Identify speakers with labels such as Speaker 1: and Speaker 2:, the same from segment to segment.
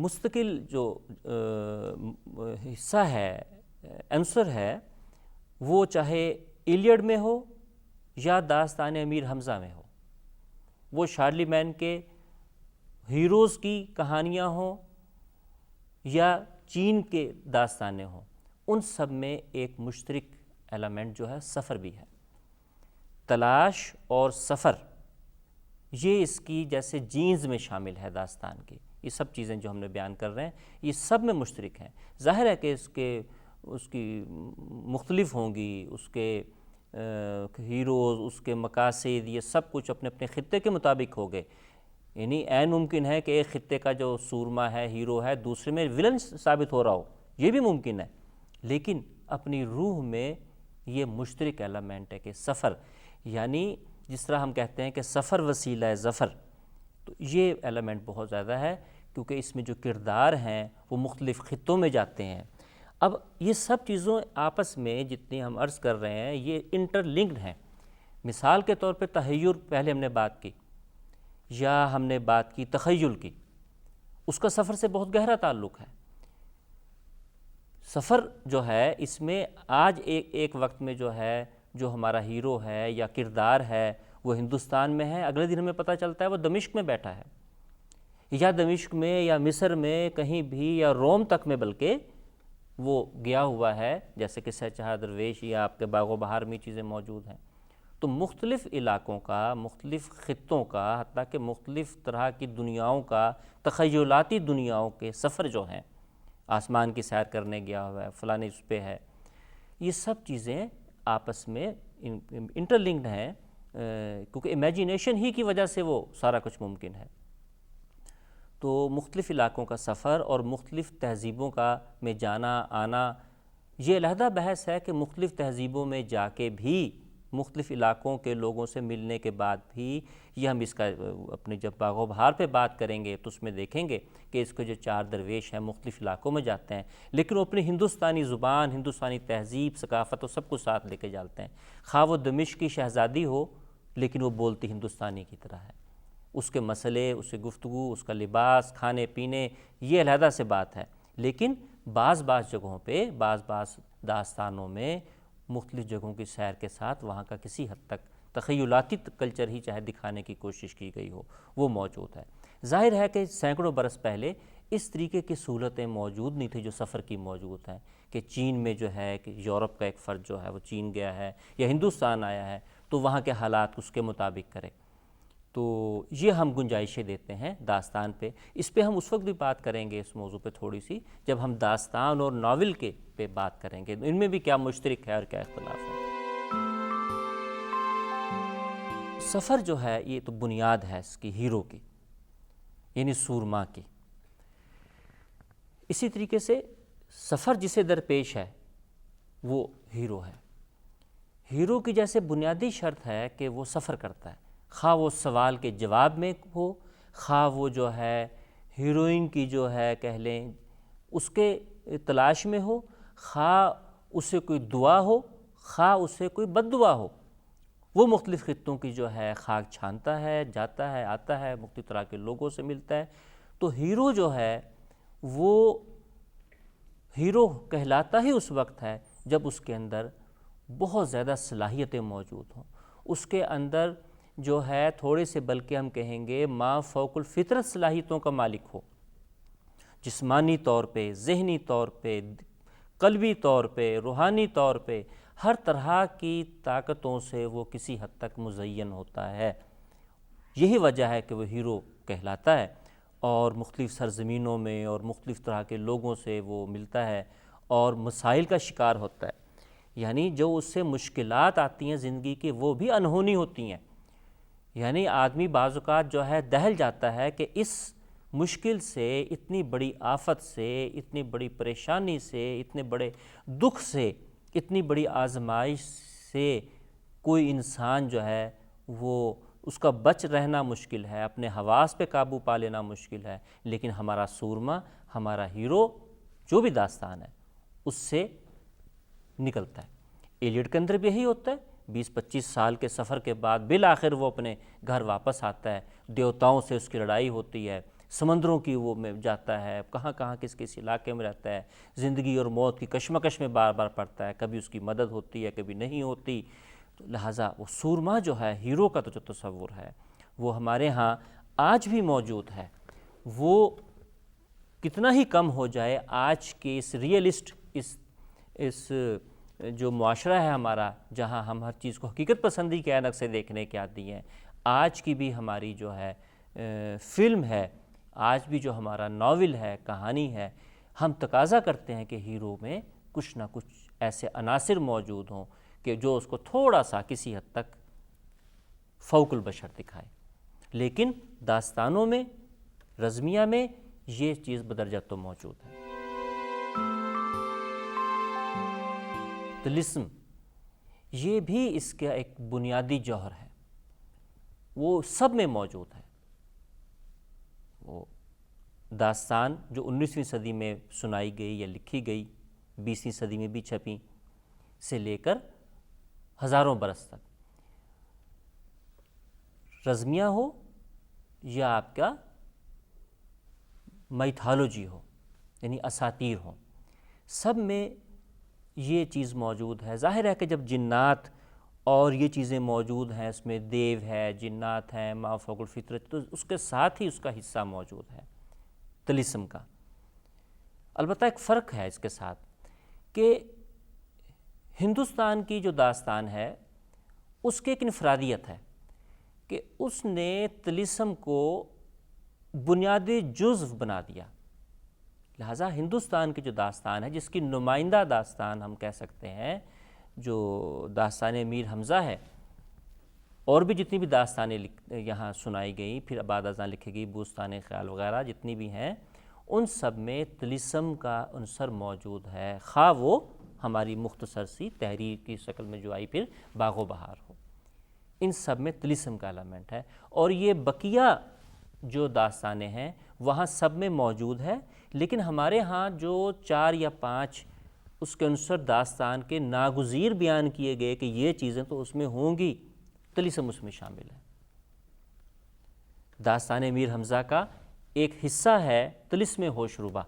Speaker 1: مستقل جو حصہ ہے، عنصر ہے، وہ چاہے ایلیڈ میں ہو یا داستان امیر حمزہ میں ہو، وہ شارلیمین کے ہیروز کی کہانیاں ہوں یا چین کے داستانیں ہوں، ان سب میں ایک مشترک ایلیمنٹ جو ہے سفر بھی ہے۔ تلاش اور سفر یہ اس کی جیسے جینز میں شامل ہے داستان کی، یہ سب چیزیں جو ہم نے بیان کر رہے ہیں یہ سب میں مشترک ہیں۔ ظاہر ہے کہ اس کی مختلف ہوں گی، اس کے ہیروز، اس کے مقاصد، یہ سب کچھ اپنے اپنے خطے کے مطابق ہو گئے، یعنی عین ممکن ہے کہ ایک خطے کا جو سورما ہے، ہیرو ہے، دوسرے میں ولن ثابت ہو رہا ہو، یہ بھی ممکن ہے، لیکن اپنی روح میں یہ مشترک ایلیمنٹ ہے کہ سفر، یعنی جس طرح ہم کہتے ہیں کہ سفر وسیلہ ہے ظفر، تو یہ ایلیمنٹ بہت زیادہ ہے کیونکہ اس میں جو کردار ہیں وہ مختلف خطوں میں جاتے ہیں۔ اب یہ سب چیزوں آپس میں جتنی ہم عرض کر رہے ہیں یہ انٹر لنکڈ ہیں۔ مثال کے طور پہ تحیر پہلے ہم نے بات کی، یا ہم نے بات کی تخیل کی، اس کا سفر سے بہت گہرا تعلق ہے۔ سفر جو ہے اس میں آج ایک وقت میں جو ہے جو ہمارا ہیرو ہے یا کردار ہے وہ ہندوستان میں ہے، اگلے دن ہمیں پتہ چلتا ہے وہ دمشق میں بیٹھا ہے، یا دمشق میں یا مصر میں کہیں بھی، یا روم تک میں بلکہ وہ گیا ہوا ہے، جیسے کہ سہ درویش یا آپ کے باغ و بہار میں چیزیں موجود ہیں۔ تو مختلف علاقوں کا، مختلف خطوں کا، حتیٰ کہ مختلف طرح کی دنیاؤں کا، تخیلاتی دنیاؤں کے سفر جو ہیں، آسمان کی سیر کرنے گیا ہوا ہے، فلاں اس پہ ہے، یہ سب چیزیں آپس میں انٹر لنکڈ ہیں، کیونکہ امیجینیشن ہی کی وجہ سے وہ سارا کچھ ممکن ہے۔ تو مختلف علاقوں کا سفر اور مختلف تہذیبوں کا میں جانا آنا، یہ علیحدہ بحث ہے کہ مختلف تہذیبوں میں جا کے بھی، مختلف علاقوں کے لوگوں سے ملنے کے بعد بھی، یہ ہم اس کا اپنے جب باغ و بہار پہ بات کریں گے تو اس میں دیکھیں گے کہ اس کے جو 4 درویش ہیں مختلف علاقوں میں جاتے ہیں، لیکن وہ اپنی ہندوستانی زبان، ہندوستانی تہذیب، ثقافت و سب کو ساتھ لے کے جاتے ہیں، خواہ وہ دمشق کی شہزادی ہو لیکن وہ بولتی ہندوستانی کی طرح ہے، اس کے مسئلے، اس کی گفتگو، اس کا لباس، کھانے پینے، یہ علیحدہ سے بات ہے، لیکن بعض جگہوں پہ، بعض داستانوں میں مختلف جگہوں کی سیر کے ساتھ وہاں کا کسی حد تک تخیلاتی کلچر ہی چاہے دکھانے کی کوشش کی گئی ہو، وہ موجود ہے۔ ظاہر ہے کہ سینکڑوں برس پہلے اس طریقے کی سہولتیں موجود نہیں تھیں جو سفر کی موجود ہیں، کہ چین میں جو ہے کہ یورپ کا ایک فرد جو ہے وہ چین گیا ہے یا ہندوستان آیا ہے تو وہاں کے حالات اس کے مطابق کرے، تو یہ ہم گنجائشیں دیتے ہیں داستان پہ۔ اس پہ ہم اس وقت بھی بات کریں گے اس موضوع پہ تھوڑی سی جب ہم داستان اور ناول کے پہ بات کریں گے، ان میں بھی کیا مشترک ہے اور کیا اختلاف ہے۔ سفر جو ہے یہ تو بنیاد ہے اس کی، ہیرو کی، یعنی سورما کی۔ اسی طریقے سے سفر جسے درپیش ہے وہ ہیرو ہے۔ ہیرو کی جیسے بنیادی شرط ہے کہ وہ سفر کرتا ہے، خواہ وہ سوال کے جواب میں ہو، خواہ وہ جو ہے ہیروئن کی جو ہے کہہ لیں اس کے تلاش میں ہو، خواہ اسے کوئی دعا ہو، خواہ اسے کوئی بد دعا ہو، وہ مختلف خطوں کی جو ہے خاک چھانتا ہے، جاتا ہے، آتا ہے، مختلف طرح کے لوگوں سے ملتا ہے۔ تو ہیرو جو ہے وہ ہیرو کہلاتا ہی اس وقت ہے جب اس کے اندر بہت زیادہ صلاحیتیں موجود ہوں، اس کے اندر جو ہے تھوڑے سے بلکہ ہم کہیں گے ما فوق الفطرت صلاحیتوں کا مالک ہو، جسمانی طور پہ، ذہنی طور پہ، قلبی طور پہ، روحانی طور پہ، ہر طرح کی طاقتوں سے وہ کسی حد تک مزین ہوتا ہے۔ یہی وجہ ہے کہ وہ ہیرو کہلاتا ہے، اور مختلف سرزمینوں میں اور مختلف طرح کے لوگوں سے وہ ملتا ہے اور مسائل کا شکار ہوتا ہے، یعنی جو اس سے مشکلات آتی ہیں زندگی کی وہ بھی انہونی ہوتی ہیں، یعنی آدمی بعض اوقات جو ہے دہل جاتا ہے کہ اس مشکل سے، اتنی بڑی آفت سے، اتنی بڑی پریشانی سے، اتنے بڑے دکھ سے، اتنی بڑی آزمائش سے کوئی انسان جو ہے وہ اس کا بچ رہنا مشکل ہے، اپنے حواس پہ قابو پا لینا مشکل ہے، لیکن ہمارا سورما، ہمارا ہیرو جو بھی داستان ہے اس سے نکلتا ہے۔ ایلیڈ کے اندر بھی یہی ہوتا ہے، 20-25 سال کے سفر کے بعد بالآخر وہ اپنے گھر واپس آتا ہے، دیوتاؤں سے اس کی لڑائی ہوتی ہے، سمندروں کی وہ میں جاتا ہے، کہاں کہاں کس کس علاقے میں رہتا ہے، زندگی اور موت کی کشمکش میں بار بار پڑتا ہے، کبھی اس کی مدد ہوتی ہے کبھی نہیں ہوتی. تو لہٰذا وہ سورما جو ہے، ہیرو کا تو جو تصور ہے وہ ہمارے ہاں آج بھی موجود ہے. وہ کتنا ہی کم ہو جائے آج کے اس ریئلسٹ اس جو معاشرہ ہے ہمارا، جہاں ہم ہر چیز کو حقیقت پسندی کے عینک سے دیکھنے کے عادی ہیں، آج کی بھی ہماری جو ہے فلم ہے، آج بھی جو ہمارا ناول ہے، کہانی ہے، ہم تقاضا کرتے ہیں کہ ہیرو میں کچھ نہ کچھ ایسے عناصر موجود ہوں کہ جو اس کو تھوڑا سا کسی حد تک فوق البشر دکھائے. لیکن داستانوں میں، رزمیہ میں یہ چیز بدرجہ تو موجود ہے. طلسم یہ بھی اس کا ایک بنیادی جوہر ہے، وہ سب میں موجود ہے. وہ داستان جو 19ویں صدی میں سنائی گئی یا لکھی گئی، 20ویں صدی میں بھی چھپی، سے لے کر ہزاروں برس تک، رزمیہ ہو یا آپ کا میتھالوجی ہو یعنی اساطیر ہوں، سب میں یہ چیز موجود ہے. ظاہر ہے کہ جب جنات اور یہ چیزیں موجود ہیں، اس میں دیو ہے، جنات ہیں، ما فوق الفطرت، تو اس کے ساتھ ہی اس کا حصہ موجود ہے طلسم کا. البتہ ایک فرق ہے اس کے ساتھ کہ ہندوستان کی جو داستان ہے اس کی ایک انفرادیت ہے کہ اس نے طلسم کو بنیادی جزو بنا دیا. لہٰذا ہندوستان کی جو داستان ہے، جس کی نمائندہ داستان ہم کہہ سکتے ہیں جو داستان میر حمزہ ہے، اور بھی جتنی بھی داستانیں یہاں سنائی گئیں، پھر بعد ازاں لکھی گئی بوستان خیال وغیرہ جتنی بھی ہیں، ان سب میں طلسم کا عنصر موجود ہے، خواہ وہ ہماری مختصر سی تحریر کی شکل میں جو آئی پھر باغ و بہار ہو. ان سب میں طلسم کا ایلیمنٹ ہے. اور یہ بقیہ جو داستانیں ہیں وہاں سب میں موجود ہے، لیکن ہمارے ہاں جو 4 یا 5 اس کے عنصر داستان کے ناگزیر بیان کیے گئے کہ یہ چیزیں تو اس میں ہوں گی، طلسم اس میں شامل ہے. داستان میر حمزہ کا ایک حصہ ہے طلسم ہوش ربا.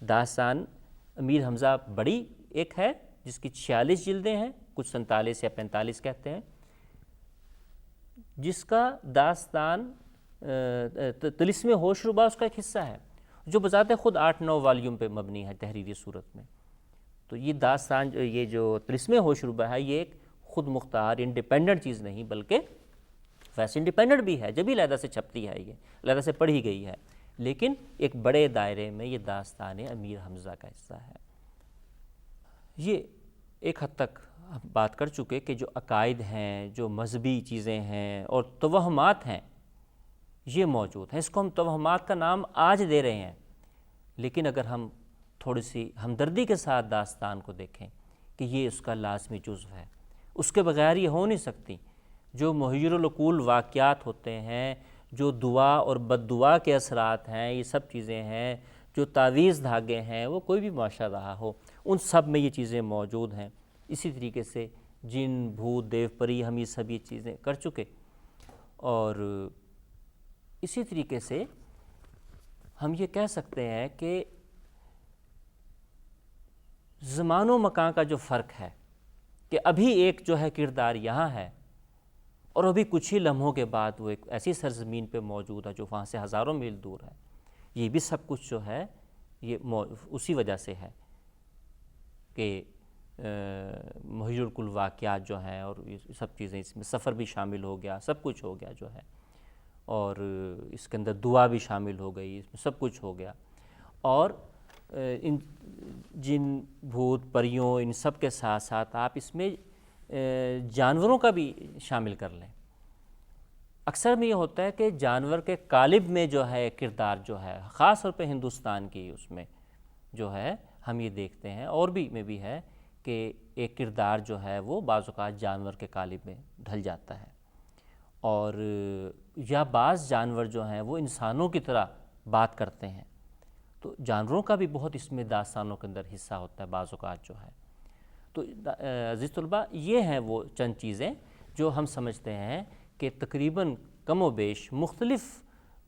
Speaker 1: داستان میر حمزہ بڑی ایک ہے جس کی 46 جلدیں ہیں، کچھ 47 یا 45 کہتے ہیں، جس کا داستان طلسم ہوش ربا اس کا ایک حصہ ہے، جو بذات خود 8-9 والیوم پہ مبنی ہے تحریری صورت میں. تو یہ داستان یہ جو طلسم ہوش ربا ہے یہ ایک خود مختار انڈیپینڈنٹ چیز نہیں، بلکہ ویسے انڈیپینڈنٹ بھی ہے، جبھی علیحدہ سے چھپتی ہے، یہ علیحدہ سے پڑھی گئی ہے، لیکن ایک بڑے دائرے میں یہ داستان امیر حمزہ کا حصہ ہے. یہ ایک حد تک ہم بات کر چکے کہ جو عقائد ہیں، جو مذہبی چیزیں ہیں اور توہمات ہیں یہ موجود ہیں. اس کو ہم توہمات کا نام آج دے رہے ہیں، لیکن اگر ہم تھوڑی سی ہمدردی کے ساتھ داستان کو دیکھیں کہ یہ اس کا لازمی جزو ہے، اس کے بغیر یہ ہو نہیں سکتی. جو محیر العقول واقعات ہوتے ہیں، جو دعا اور بد دعا کے اثرات ہیں، یہ سب چیزیں ہیں، جو تعویذ دھاگے ہیں، وہ کوئی بھی معاشرہ رہا ہو ان سب میں یہ چیزیں موجود ہیں. اسی طریقے سے جن، بھوت، دیو، پری، ہم یہ سب یہ چیزیں کر چکے. اور اسی طریقے سے ہم یہ کہہ سکتے ہیں کہ زمان و مکان کا جو فرق ہے کہ ابھی ایک جو ہے کردار یہاں ہے اور ابھی کچھ ہی لمحوں کے بعد وہ ایک ایسی سرزمین پہ موجود ہے جو وہاں سے ہزاروں میل دور ہے. یہ بھی سب کچھ جو ہے یہ اسی وجہ سے ہے کہ محیر العقول واقعات جو ہیں اور یہ سب چیزیں، اس میں سفر بھی شامل ہو گیا، سب کچھ ہو گیا جو ہے، اور اس کے اندر دعا بھی شامل ہو گئی، اس میں سب کچھ ہو گیا. اور ان جن، بھوت، پریوں، ان سب کے ساتھ ساتھ آپ اس میں جانوروں کا بھی شامل کر لیں. اکثر میں یہ ہوتا ہے کہ جانور کے قالب میں جو ہے کردار جو ہے، خاص طور پہ ہندوستان کی اس میں جو ہے ہم یہ دیکھتے ہیں، اور بھی میں بھی ہے کہ ایک کردار جو ہے وہ بعض اوقات جانور کے قالب میں ڈھل جاتا ہے، اور یا بعض جانور جو ہیں وہ انسانوں کی طرح بات کرتے ہیں. تو جانوروں کا بھی بہت اس میں داستانوں کے اندر حصہ ہوتا ہے بعض اوقات جو ہے. تو عزیز طلباء، یہ ہیں وہ چند چیزیں جو ہم سمجھتے ہیں کہ تقریباً کم و بیش مختلف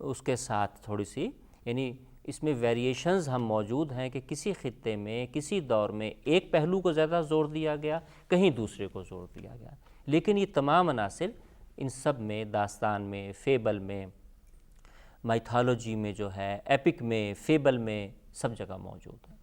Speaker 1: اس کے ساتھ تھوڑی سی، یعنی اس میں ویریشنز ہم موجود ہیں کہ کسی خطے میں کسی دور میں ایک پہلو کو زیادہ زور دیا گیا، کہیں دوسرے کو زور دیا گیا، لیکن یہ تمام عناصر ان سب میں، داستان میں، فیبل میں، مائتھالوجی میں جو ہے، ایپک میں، فیبل میں، سب جگہ موجود ہیں۔